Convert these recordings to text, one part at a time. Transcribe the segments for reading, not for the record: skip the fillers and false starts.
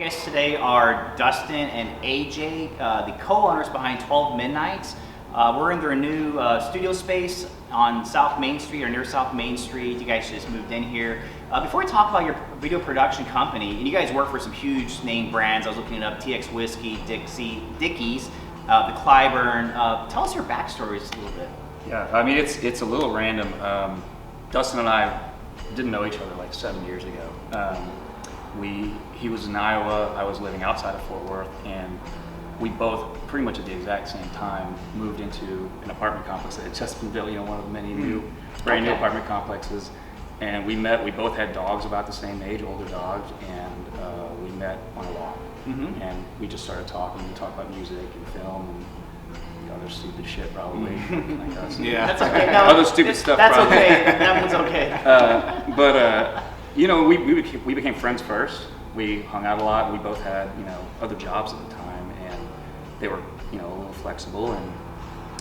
guests today are Dustin and AJ, the co-owners behind 12 Midnights. We're in their new studio space on South Main Street, or near South Main Street. You guys just moved in here. Before we talk about your video production company, and you guys work for some huge name brands. I was looking it up: TX Whiskey, Dickies, the Clyburn. Tell us your backstories a little bit. Yeah, I mean it's a little random. Dustin and I didn't know each other like 7 years ago. He was in Iowa, I was living outside of Fort Worth, and we both, pretty much at the exact same time, moved into an apartment complex that had just been built, one of the many brand new apartment complexes. And we both had dogs about the same age, older dogs, and we met on a walk. And we just started talking. We talked about music and film and other stupid shit probably. Like us. Yeah, that's okay. No, other stupid stuff that's probably. Okay, that one's okay. We became friends first. We hung out a lot. We both had, other jobs at the time, and they were, a little flexible. And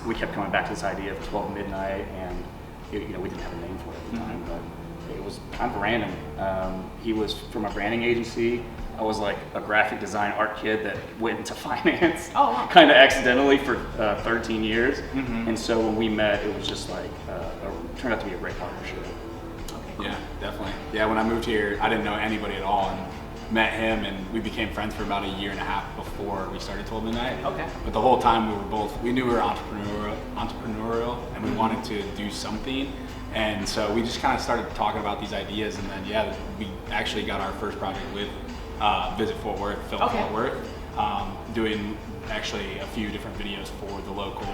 we kept coming back to this idea of 12 Midnight, and we didn't have a name for it at the time, but it was kind of random. He was from a branding agency. I was like a graphic design art kid that went into finance, kind of accidentally for 13 years. And so when we met, it was just like turned out to be a great partnership. Yeah, definitely. Yeah, when I moved here, I didn't know anybody at all, and met him, and we became friends for about a year and a half before we started 12 Midnight. Okay. But the whole time we knew we were entrepreneurial, and we wanted to do something, and so we just kind of started talking about these ideas, and then we actually got our first project with Visit Fort Worth, Film Fort Worth, doing actually a few different videos for the local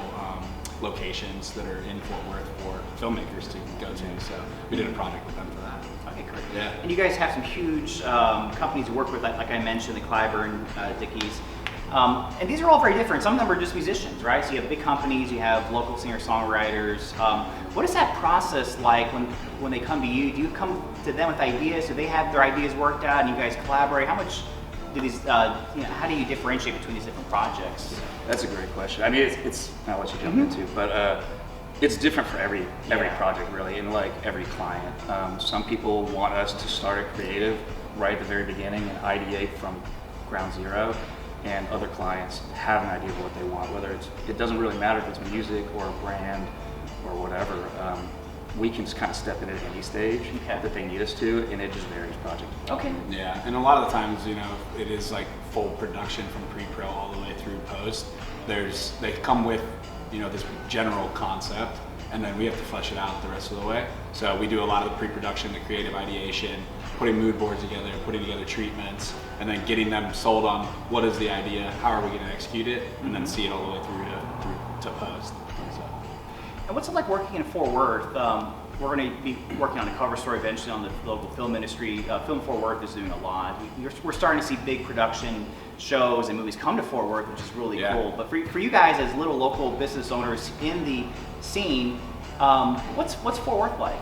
locations that are in Fort Worth for filmmakers to go to. So we did a project with them for that. Okay, great. Yeah. And you guys have some huge companies to work with, like I mentioned, the Clyburn, Dickies. And these are all very different. Some of them are just musicians, right? So you have big companies, you have local singer-songwriters. What is that process like when they come to you? Do you come to them with ideas? Do they have their ideas worked out and you guys collaborate? How much do these, how do you differentiate between these different projects? That's a great question. I mean, it's I'll let you jump into, but it's different for every project really, and like every client. Some people want us to start a creative right at the very beginning and ideate from ground zero, and other clients have an idea of what they want. Whether it doesn't really matter if it's music or a brand or whatever. We can just kind of step in at any stage that they need us to, and it just varies project to project. Okay. Yeah, and a lot of the times, it is like full production from pre-pro all the way through post. They come with, this general concept, and then we have to flesh it out the rest of the way. So we do a lot of the pre-production, the creative ideation, putting mood boards together, putting together treatments, and then getting them sold on what is the idea, how are we going to execute it, and then see it all the way through to post. And what's it like working in Fort Worth? We're going to be working on a cover story eventually on the local film industry. Film Fort Worth is doing a lot. We're starting to see big production shows and movies come to Fort Worth, which is really cool. But for you guys as little local business owners in the scene, what's Fort Worth like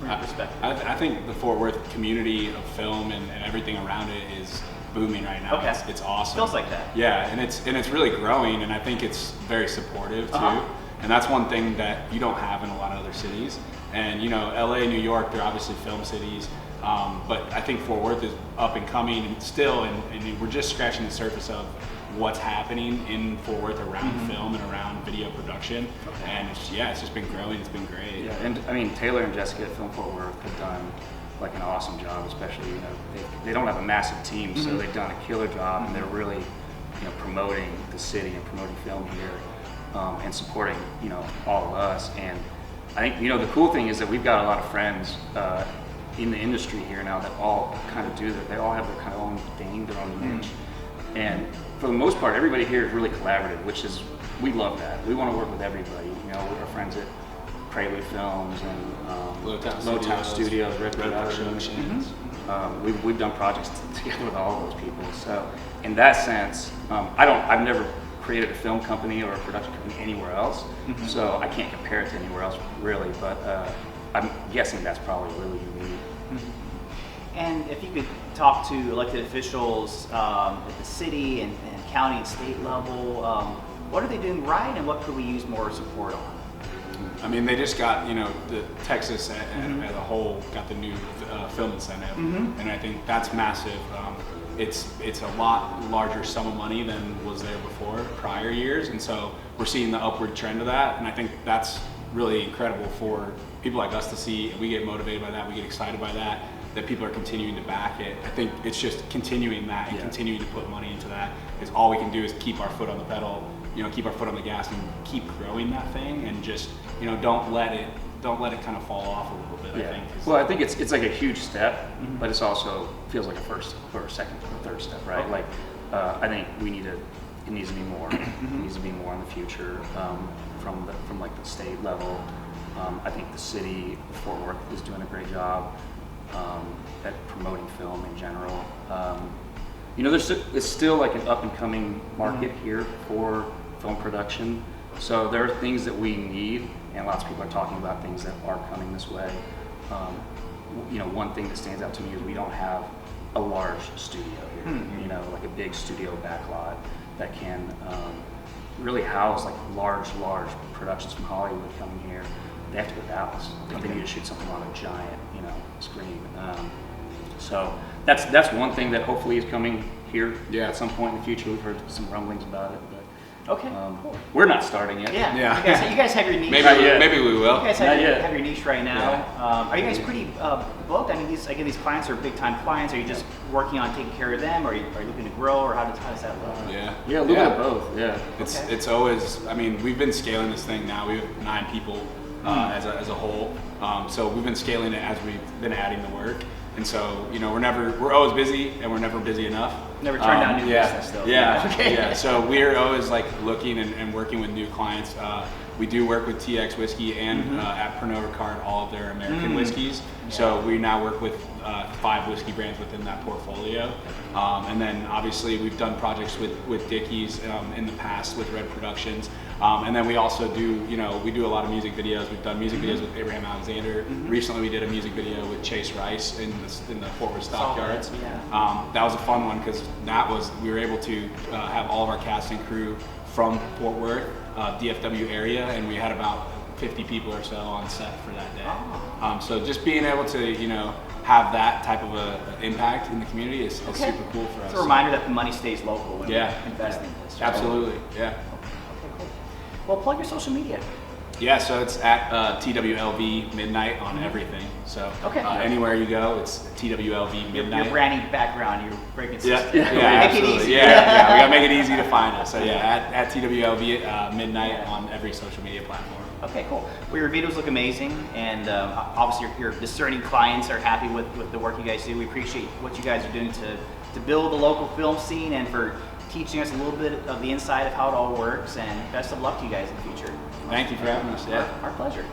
from your perspective? I think the Fort Worth community of film and everything around it is booming right now. Okay. It's awesome. Feels like that. Yeah, and it's really growing, and I think it's very supportive too. And that's one thing that you don't have in a lot of other cities. And LA, New York, they're obviously film cities, but I think Fort Worth is up and coming and still, and we're just scratching the surface of what's happening in Fort Worth around film and around video production. And it's just been growing. It's been great. Yeah, and I mean Taylor and Jessica at Film Fort Worth have done like an awesome job, especially they don't have a massive team, so they've done a killer job, and they're really promoting the city and promoting film here. And supporting, all of us. And I think, the cool thing is that we've got a lot of friends in the industry here now that all kind of do that. They all have their kind of own thing, their own niche. And for the most part, everybody here is really collaborative, we love that. We want to work with everybody. With our friends at Prelude Films and Lowtown Studios, Red Productions. We've done projects together with all of those people. So in that sense, I've never created a film company or a production company anywhere else, so I can't compare it to anywhere else really, but I'm guessing that's probably really unique. And if you could talk to elected officials at the city and county and state level, what are they doing right and what could we use more support on? I mean, they just got, the Texas as a whole got the new film incentive, and I think that's massive. it's a lot larger sum of money than was there before prior years, and so we're seeing the upward trend of that, and I think that's really incredible for people like us to see. We get motivated by that, we get excited by that people are continuing to back it. I think it's just continuing that and continuing to put money into that, because all we can do is keep our foot on the pedal, keep our foot on the gas and keep growing that thing, and just don't let it kind of fall off a little bit. I think. Well, I think it's like a huge step, but it's also feels like a first or a second or third step, right? Like I think it needs to be more. It needs to be more in the future from like the state level. I think the city of Fort Worth is doing a great job at promoting film in general. It's still like an up and coming market here for film production. So there are things that we need, and lots of people are talking about things that are coming this way. One thing that stands out to me is we don't have a large studio here. Like a big studio backlot that can really house like large productions from Hollywood coming here. They have to go to Dallas. They need to shoot something on a giant, screen. So that's one thing that hopefully is coming here at some point in the future. We've heard some rumblings about it, but cool. We're not starting yet. Yeah. You guys have your niche. Maybe we will. You guys have your niche right now. Are you guys pretty booked? I mean, these clients are big time clients. Are you just working on taking care of them, or are you looking to grow, or how does that look? Yeah, a little bit of both. Yeah. It's always. I mean, we've been scaling this thing now. We have 9 people as a whole. So we've been scaling it as we've been adding the work. And so, we're always busy, and we're never busy enough. Never turn down new business though. Yeah. So we're always like looking and working with new clients. We do work with TX Whiskey and at Pernod Ricard, all of their American whiskeys. So we now work with 5 whiskey brands within that portfolio. And then obviously we've done projects with Dickies in the past with Red Productions. And then we also do, we do a lot of music videos. We've done music videos with Abraham Alexander. Recently we did a music video with Chase Rice in the Fort Worth Stockyards. That was a fun one because we were able to have all of our cast and crew from Fort Worth, DFW area, and we had about 50 people or so on set for that day. So just being able to, have that type of a impact in the community is super cool for us. It's a reminder that the money stays local when we invest in this. Absolutely, yeah. Okay, cool. Well, plug your social media. Yeah, so it's at TWLV Midnight on everything. So anywhere you go, it's TWLV Midnight. Your branding background, you're very consistent. Yeah, Make it absolutely. easy. Yeah, we gotta make it easy to find us. So at TWLV Midnight on every social media platform. Okay, cool. Well, your videos look amazing, and obviously your discerning clients are happy with the work you guys do. We appreciate what you guys are doing to build the local film scene and for teaching us a little bit of the inside of how it all works, and best of luck to you guys in the future. Thank you for having us. Our pleasure.